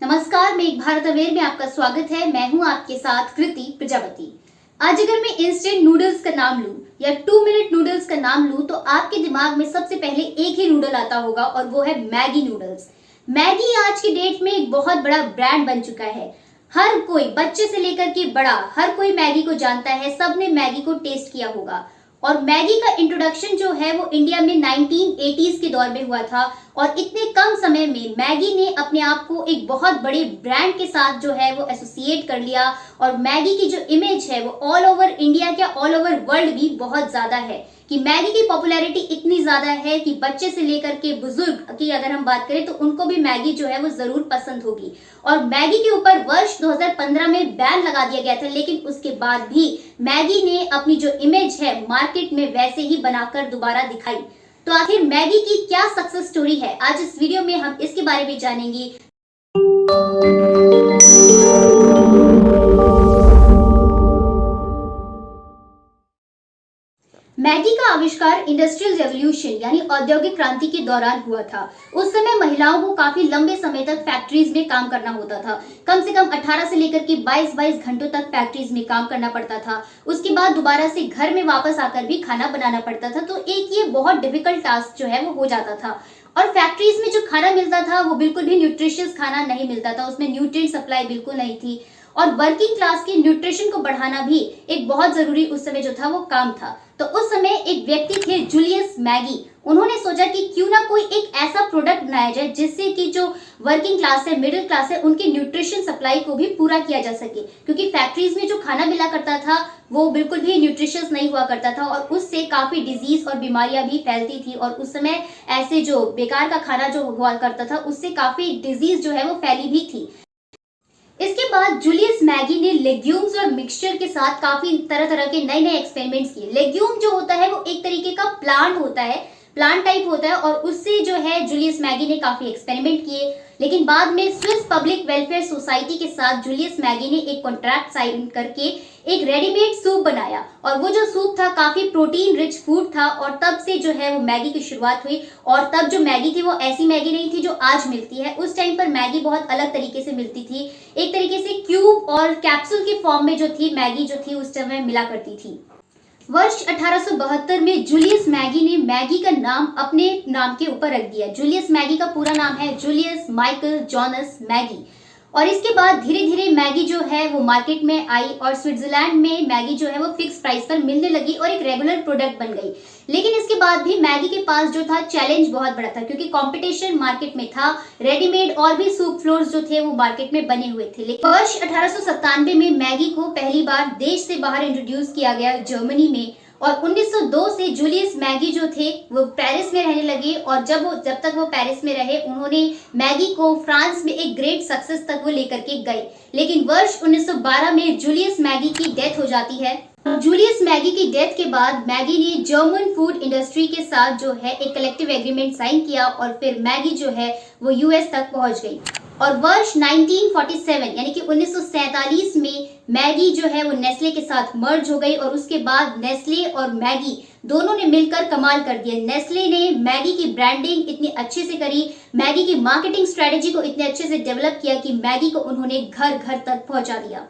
नमस्कार, मैं एक भारत अवेयर में आपका स्वागत है। मैं हूं आपके साथ कृति प्रजापति। आज अगर मैं इंस्टेंट नूडल्स का नाम लूं या 2 मिनट नूडल्स का नाम लूं तो आपके दिमाग में सबसे पहले एक ही नूडल आता होगा और वो है मैगी नूडल्स। मैगी आज की डेट में एक बहुत बड़ा ब्रांड बन चुका है। हर कोई, बच्चे से लेकर के बड़ा, हर कोई मैगी को जानता है। सबने मैगी को टेस्ट किया होगा। और मैगी का इंट्रोडक्शन जो है वो इंडिया में 1980s के दौर में हुआ था और इतने कम समय में मैगी ने अपने आप को एक बहुत बड़े ब्रांड के साथ जो है वो एसोसिएट कर लिया और मैगी की जो इमेज है वो ऑल ओवर इंडिया क्या ऑल ओवर वर्ल्ड भी बहुत ज्यादा है कि मैगी की पॉपुलैरिटी इतनी ज्यादा है कि बच्चे से लेकर के बुजुर्ग की अगर हम बात करें तो उनको भी मैगी जो है वो जरूर पसंद होगी। और मैगी के ऊपर वर्ष 2015 में बैन लगा दिया गया था, लेकिन उसके बाद भी मैगी ने अपनी जो इमेज है मार्केट में वैसे ही बनाकर दोबारा दिखाई। तो आखिर मैगी की क्या सक्सेस स्टोरी है, आज इस वीडियो में हम इसके बारे में जानेंगे। मैगी का आविष्कार इंडस्ट्रियल रेवोल्यूशन यानी औद्योगिक क्रांति के दौरान हुआ था। उस समय महिलाओं को काफी लंबे समय तक फैक्ट्रीज में काम करना होता था। कम से कम 18 से लेकर के 22 घंटों तक फैक्ट्रीज में काम करना पड़ता था। उसके बाद दोबारा से घर में वापस आकर भी खाना बनाना पड़ता था। तो एक ये बहुत डिफिकल्ट टास्क जो है वो हो जाता था। और फैक्ट्रीज में जो खाना मिलता था वो बिल्कुल भी न्यूट्रिशियस खाना नहीं मिलता था, उसमें न्यूट्रिएंट सप्लाई बिल्कुल नहीं थी। और वर्किंग क्लास के न्यूट्रिशन को बढ़ाना भी एक बहुत जरूरी उस समय जो था वो काम था। तो उस समय एक व्यक्ति थे जूलियस मैगी। उन्होंने सोचा कि क्यों ना कोई एक ऐसा प्रोडक्ट बनाया जाए जिससे कि जो वर्किंग क्लास है, मिडिल क्लास है, उनकी न्यूट्रिशन सप्लाई को भी पूरा किया जा सके, क्योंकि फैक्ट्रीज में जो खाना मिला करता था वो बिल्कुल भी न्यूट्रिशियस नहीं हुआ करता था और उससे काफी डिजीज और बीमारियां भी फैलती थी। और उस समय ऐसे जो बेकार का खाना जो हुआ करता था उससे काफी डिजीज जो है वो फैली भी थी। इसके बाद जूलियस मैगी ने लेग्यूम्स और मिक्सचर के साथ काफी तरह तरह के नए नए एक्सपेरिमेंट्स किए। लेग्यूम जो होता है वो एक तरीके का प्लांट होता है, प्लांट टाइप होता है, और उससे जो है जूलियस मैगी ने काफी एक्सपेरिमेंट किए। लेकिन बाद में स्विस पब्लिक वेलफेयर सोसाइटी के साथ जूलियस मैगी ने एक कॉन्ट्रैक्ट साइन करके एक रेडीमेड सूप बनाया और वो जो सूप था काफी प्रोटीन रिच फूड था। और तब से जो है वो मैगी की शुरुआत हुई। और तब जो मैगी थी वो ऐसी मैगी नहीं थी जो आज मिलती है। उस टाइम पर मैगी बहुत अलग तरीके से मिलती थी, एक तरीके से क्यूब और कैप्सूल के फॉर्म में जो थी मैगी जो थी उस समय मिला करती थी। वर्ष 1872 में जूलियस मैगी ने मैगी का नाम अपने नाम के ऊपर रख दिया। जूलियस मैगी का पूरा नाम है जूलियस माइकल जॉनस मैगी। और इसके बाद धीरे धीरे मैगी जो है वो मार्केट में आई और स्विट्जरलैंड में मैगी जो है वो फिक्स प्राइस पर मिलने लगी और एक रेगुलर प्रोडक्ट बन गई। लेकिन इसके बाद भी मैगी के पास जो था चैलेंज बहुत बड़ा था, क्योंकि कंपटीशन मार्केट में था। रेडीमेड और भी सूप फ्लोर्स जो थे वो मार्केट में बने हुए थे। लेकिन वर्ष 1897 में मैगी को पहली बार देश से बाहर इंट्रोड्यूस किया गया, जर्मनी में। और 1902 से जूलियस मैगी जो थे वो पेरिस में रहने लगे और जब तक वो पेरिस में रहे उन्होंने मैगी को फ्रांस में एक ग्रेट सक्सेस तक वो लेकर के गए। लेकिन वर्ष 1912 में जूलियस मैगी की डेथ हो जाती है। जूलियस मैगी की डेथ के बाद मैगी ने जर्मन फूड इंडस्ट्री के साथ जो है एक कलेक्टिव एग्रीमेंट साइन किया और फिर मैगी जो है वो यूएस तक पहुंच गई। और वर्ष 1947 यानी कि 1947 में मैगी जो है वो नेस्ले के साथ मर्ज हो गई और उसके बाद नेस्ले और मैगी दोनों ने मिलकर कमाल कर दिया। नेस्ले ने मैगी की ब्रांडिंग इतनी अच्छे से करी, मैगी की मार्केटिंग स्ट्रेटेजी को इतने अच्छे से डेवलप किया कि मैगी को उन्होंने घर घर तक पहुंचा दिया।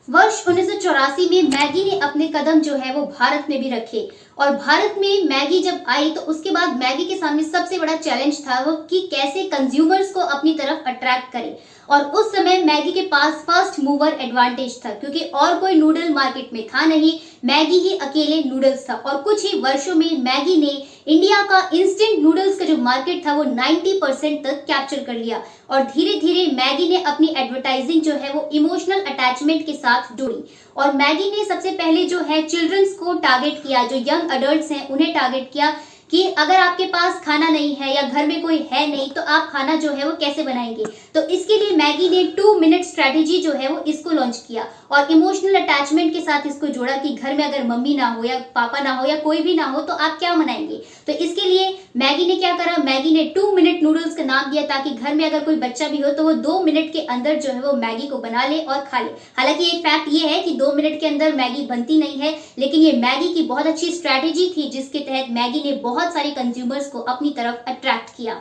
वर्ष 1984 में मैगी ने अपने कदम जो है वो भारत में भी रखे और भारत में मैगी जब आई तो उसके बाद मैगी के सामने सबसे बड़ा चैलेंज था वो कि कैसे कंज्यूमर्स को अपनी तरफ अट्रैक्ट करे। और उस समय मैगी के पास फर्स्ट मूवर एडवांटेज था, क्योंकि और कोई नूडल मार्केट में था नहीं, मैगी ही अकेले नूडल्स था। और कुछ ही वर्षों में मैगी ने इंडिया का इंस्टेंट नूडल्स का जो मार्केट था वो 90% तक कैप्चर कर लिया। और धीरे धीरे मैगी ने अपनी एडवर्टाइजिंग जो है वो इमोशनल अटैचमेंट के साथ जोड़ी। और मैगी ने सबसे पहले जो है चिल्ड्रंस को टारगेट किया, जो यंग अडल्ट्स हैं उन्हें टारगेट किया कि अगर आपके पास खाना नहीं है या घर में कोई है नहीं तो आप खाना जो है वो कैसे बनाएंगे। तो इसके लिए मैगी ने 2 मिनट स्ट्रेटेजी जो है वो इसको लॉन्च किया और इमोशनल अटैचमेंट के साथ इसको जोड़ा कि घर में अगर मम्मी ना हो या पापा ना हो या कोई भी ना हो तो आप क्या बनाएंगे। तो इसके लिए मैगी ने क्या करा, मैगी ने 2 मिनट नूडल्स का नाम दिया ताकि घर में अगर कोई बच्चा भी हो तो वो 2 मिनट के अंदर जो है वो मैगी को बना ले और खा ले। हालांकि एक फैक्ट ये है कि 2 मिनट के अंदर मैगी बनती नहीं है, लेकिन ये मैगी की बहुत अच्छी स्ट्रेटेजी थी जिसके तहत मैगी ने बहुत सारे कंज्यूमर्स को अपनी तरफ अट्रैक्ट किया।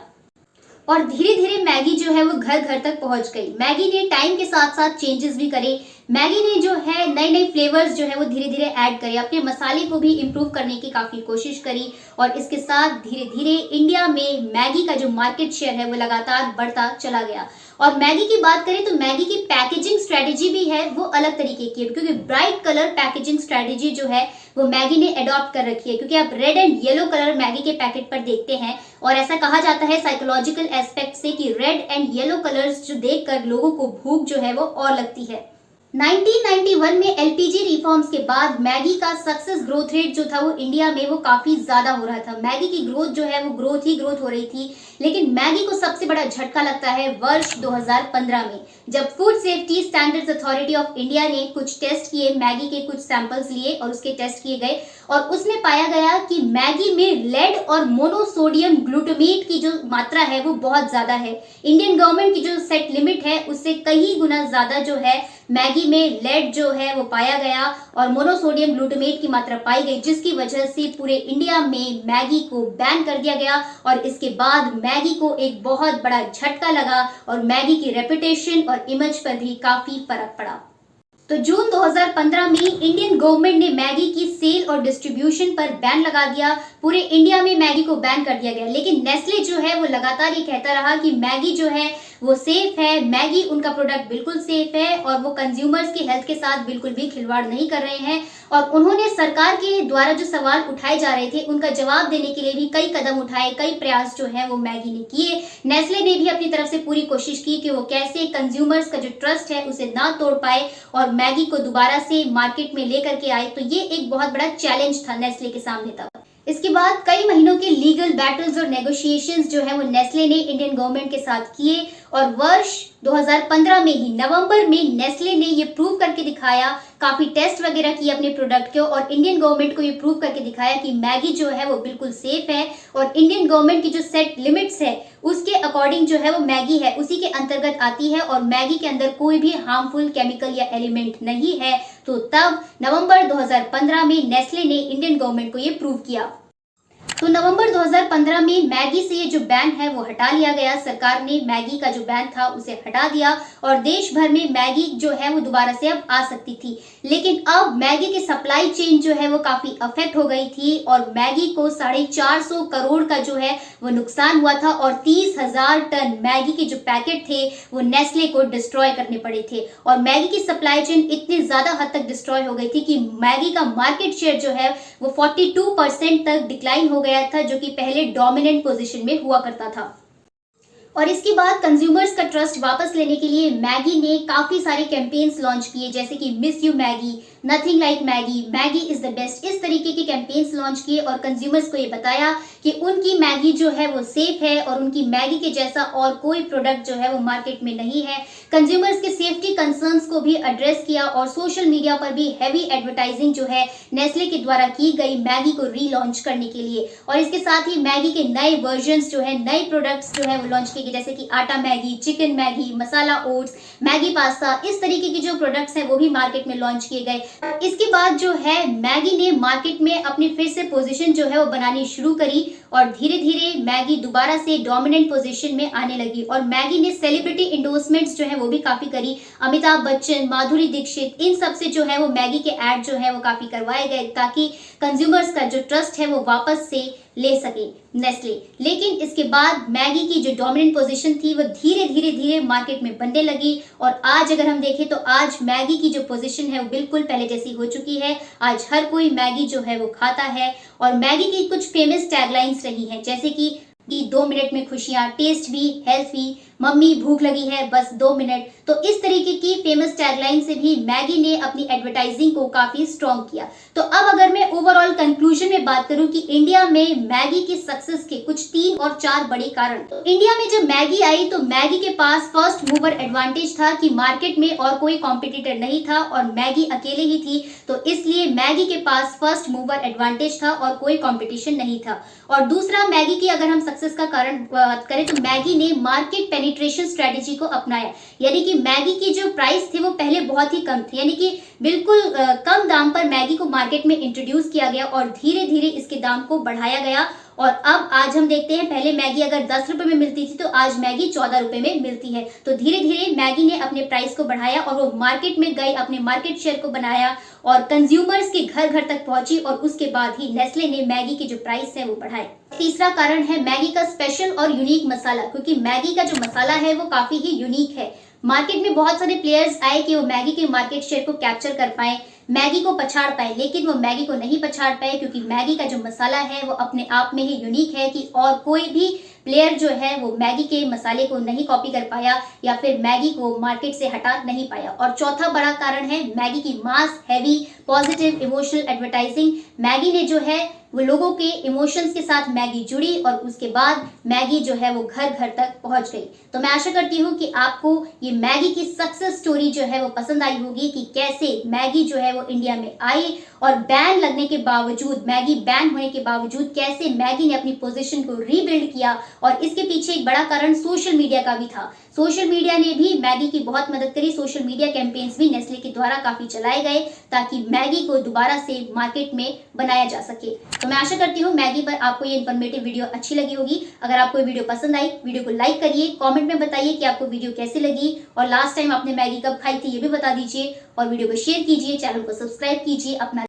और धीरे धीरे मैगी जो है वो घर घर तक पहुंच गई। मैगी ने टाइम के साथ साथ चेंजेस भी करे। मैगी ने जो है नए नए फ्लेवर्स जो है वो धीरे धीरे ऐड करे, अपने मसाले को भी इम्प्रूव करने की काफी कोशिश करी और इसके साथ धीरे धीरे इंडिया में मैगी का जो मार्केट शेयर है वो लगातार बढ़ता चला गया। और मैगी की बात करें तो मैगी की पैकेजिंग स्ट्रेटेजी भी है वो अलग तरीके की है, क्योंकि ब्राइट कलर पैकेजिंग स्ट्रेटेजी जो है वो मैगी ने अडॉप्ट कर रखी है। क्योंकि आप red and yellow colour Maggi के पैकेट पर देखते हैं और ऐसा कहा जाता है साइकोलॉजिकल एस्पेक्ट से कि रेड एंड येलो कलर्स जो देखकर लोगों को भूख जो है वो और लगती है। 1991 में एलपीजी रिफॉर्म्स के बाद मैगी का सक्सेस ग्रोथ रेट जो था वो इंडिया में वो काफी ज्यादा हो रहा था। मैगी की ग्रोथ जो है वो ग्रोथ ही ग्रोथ हो रही थी। लेकिन मैगी को सबसे बड़ा झटका लगता है वर्ष 2015 में, जब food safety standards authority of India ने कुछ टेस्ट किए, मैगी के कुछ सैंपल्स लिए और उसके टेस्ट किए गए और उसमें पाया गया कि मैगी में लेड और मोनोसोडियम ग्लूटामेट की जो मात्रा है वो बहुत ज्यादा है। इंडियन गवर्नमेंट की जो सेट लिमिट है उससे कई गुना ज्यादा जो है मैगी में लेड जो है वो पाया गया और मोनोसोडियम ग्लूटामेट की मात्रा पाई गई, जिसकी वजह से पूरे इंडिया में मैगी को बैन कर दिया गया। और इसके बाद मैगी को एक बहुत बड़ा झटका लगा और मैगी की रेपुटेशन और इमेज पर भी काफी फर्क पड़ा। तो जून 2015 में इंडियन गवर्नमेंट ने मैगी की सेल और डिस्ट्रीब्यूशन पर बैन लगा दिया। पूरे इंडिया में मैगी को बैन कर दिया गया। लेकिन नेस्ले जो है वो लगातार ये कहता रहा कि मैगी जो है वो सेफ है, मैगी उनका प्रोडक्ट बिल्कुल सेफ है और वो कंज्यूमर्स की हेल्थ के साथ बिल्कुल भी खिलवाड़ नहीं कर रहे हैं। और उन्होंने सरकार के द्वारा जो सवाल उठाए जा रहे थे उनका जवाब देने के लिए भी कई कदम उठाए, कई प्रयास जो है वो मैगी ने किए। नेस्ले ने भी अपनी तरफ से पूरी कोशिश की कि वो कैसे कंज्यूमर्स का जो ट्रस्ट है उसे ना तोड़ पाए और मैगी को दोबारा से मार्केट में लेकर के आए। तो ये एक बहुत बड़ा चैलेंज था नेस्ले के सामने तब। इसके बाद कई महीनों के लीगल बैटल्स और नेगोशिएशंस जो है वो नेस्ले ने इंडियन गवर्नमेंट के साथ किए और वर्ष 2015 में ही नवंबर में नेस्ले ने ये प्रूव करके दिखाया, काफी टेस्ट वगैरह किए अपने प्रोडक्ट के और इंडियन गवर्नमेंट को ये प्रूव करके दिखाया कि मैगी जो है वो बिल्कुल सेफ है और इंडियन गवर्नमेंट की जो सेट लिमिट्स है उसके अकॉर्डिंग जो है वो मैगी है उसी के अंतर्गत आती है और मैगी के अंदर कोई भी हार्मफुल केमिकल या एलिमेंट नहीं है। तो तब नवंबर 2015 में नेस्ले ने इंडियन गवर्नमेंट को ये प्रूव किया। तो नवंबर 2015 में मैगी से ये जो बैन है वो हटा लिया गया। सरकार ने मैगी का जो बैन था उसे हटा दिया और देश भर में मैगी जो है वो दोबारा से अब आ सकती थी। लेकिन अब मैगी की सप्लाई चेन जो है वो काफी अफेक्ट हो गई थी और मैगी को 450 करोड़ का जो है वो नुकसान हुआ था और 30,000 टन मैगी के जो पैकेट थे वो नेस्ले को डिस्ट्रॉय करने पड़े थे। और मैगी की सप्लाई चेन इतनी ज्यादा हद तक डिस्ट्रॉय हो गई थी कि मैगी का मार्केट शेयर जो है वो 42% तक डिक्लाइन हो गया था, जो कि पहले डोमिनेंट पोजीशन में हुआ करता था। और इसके बाद कंज्यूमर्स का ट्रस्ट वापस लेने के लिए मैगी ने काफी सारे कैंपेन्स लॉन्च किए, जैसे कि miss you Maggi, nothing like Maggi, Maggi is the best, इस तरीके के कैंपेन्स लॉन्च किए और कंज्यूमर्स को ये बताया कि उनकी मैगी जो है वो सेफ है और उनकी मैगी के जैसा और कोई प्रोडक्ट जो है वो मार्केट में नहीं है। कंज्यूमर्स के सेफ्टी कंसर्न्स को भी एड्रेस किया और सोशल मीडिया पर भी हैवी एडवर्टाइजिंग जो है नेस्ले के द्वारा की गई मैगी को रीलॉन्च करने के लिए। और इसके साथ ही मैगी के नए वर्जन्स जो है, नए प्रोडक्ट्स जो है वो लॉन्च किए, जैसे कि आटा मैगी, चिकन मैगी, मसाला ओट्स, मैगी पास्ता, इस तरीके की जो प्रोडक्ट्स हैं वो भी मार्केट में लॉन्च किए गए। इसके बाद जो है मैगी ने मार्केट में अपनी फिर से पोजीशन जो है वो बनानी शुरू करी और धीरे धीरे मैगी दोबारा से डोमिनेंट पोजीशन में आने लगी। और मैगी ने सेलिब्रिटी इंडोर्समेंट्स जो है वो भी काफी करी। अमिताभ बच्चन, माधुरी दीक्षित, इन सब से जो है वो मैगी के ऐड जो है वो काफी करवाए गए ताकि कंज्यूमर्स का जो ट्रस्ट है वो वापस से ले सके नेस्ले। लेकिन इसके बाद मैगी की जो डोमिनेंट पोजीशन थी वो धीरे धीरे मार्केट में बनने लगी और आज अगर हम देखें तो आज मैगी की जो पोजीशन है वो बिल्कुल पहले जैसी हो चुकी है। आज हर कोई मैगी जो है वो खाता है और मैगी की कुछ फेमस टैगलाइंस रही हैं, जैसे कि 2 मिनट में खुशियां, टेस्ट भी, हेल्थ भी, मम्मी भूख लगी है बस 2 मिनट। तो इस तरीके की फेमस टैगलाइन से भी मैगी ने अपनी एडवर्टाइजिंग को काफी स्ट्रॉन्ग किया। तो अब अगर मैं ओवरऑल कंक्लूजन में बात करूं कि इंडिया में मैगी के सक्सेस के कुछ 3 और 4 बड़े कारण। तो इंडिया में जब मैगी आई तो मैगी के पास फर्स्ट मूवर एडवांटेज था कि मार्केट में और कोई कॉम्पिटिटर नहीं था और मैगी अकेले ही थी, तो इसलिए मैगी के पास फर्स्ट मूवर एडवांटेज था और कोई कॉम्पिटिशन नहीं था। और दूसरा, मैगी की अगर हम सक्सेस का कारण बात करें तो मैगी ने मार्केट पेनिट्रेशन स्ट्रेटेजी को अपनाया, यानी कि मैगी की जो प्राइस थी वो पहले बहुत ही कम थी, यानी कि बिल्कुल कम दाम पर मैगी को मार्केट में इंट्रोड्यूस किया गया और धीरे धीरे इसके दाम को बढ़ाया गया। और अब आज हम देखते हैं, पहले मैगी अगर 10 रुपए में मिलती थी तो आज मैगी 14 रुपए में मिलती है। तो धीरे धीरे मैगी ने अपने प्राइस को बढ़ाया और वो मार्केट में गई, अपने मार्केट शेयर को बनाया और कंज्यूमर्स के घर घर तक पहुंची और उसके बाद ही नेस्ले ने मैगी की जो प्राइस है वो बढ़ाए। तीसरा कारण है मैगी का स्पेशल और यूनिक मसाला, क्योंकि मैगी का जो मसाला है वो काफी ही यूनिक है। मार्केट में बहुत सारे प्लेयर्स आए कि वो मैगी के मार्केट शेयर को कैप्चर कर पाए, मैगी को पछाड़ पाए, लेकिन वो मैगी को नहीं पछाड़ पाए, क्योंकि मैगी का जो मसाला है वो अपने आप में ही यूनिक है कि और कोई भी प्लेयर जो है वो मैगी के मसाले को नहीं कॉपी कर पाया या फिर मैगी को मार्केट से हटा नहीं पाया। और चौथा बड़ा कारण है मैगी की mass heavy positive emotional advertising. Maggi ने जो है वो लोगों के इमोशंस के साथ मैगी जुड़ी और उसके बाद मैगी जो है वो घर घर तक पहुंच गई। तो मैं आशा करती हूँ कि आपको ये मैगी की सक्सेस स्टोरी जो है वो पसंद आई होगी कि कैसे मैगी जो है वो इंडिया में आई और बैन लगने के बावजूद, मैगी बैन होने के बावजूद कैसे मैगी ने अपनी पोजीशन को रीबिल्ड किया। और इसके पीछे एक बड़ा कारण सोशल मीडिया का भी था। सोशल मीडिया ने भी मैगी की बहुत मदद करी। सोशल मीडिया कैंपेन्स भी नेस्ले के द्वारा काफी चलाए गए ताकि मैगी को दोबारा से मार्केट में बनाया जा सके। तो मैं आशा करती हूँ मैगी पर आपको ये इन्फॉर्मेटिव वीडियो अच्छी लगी होगी। अगर आपको ये वीडियो पसंद आई, वीडियो को लाइक करिए, कमेंट में बताइए कि आपको वीडियो कैसी लगी और लास्ट टाइम आपने मैगी कब खाई थी ये भी बता दीजिए और वीडियो को शेयर कीजिए, चैनल को सब्सक्राइब कीजिए। अपना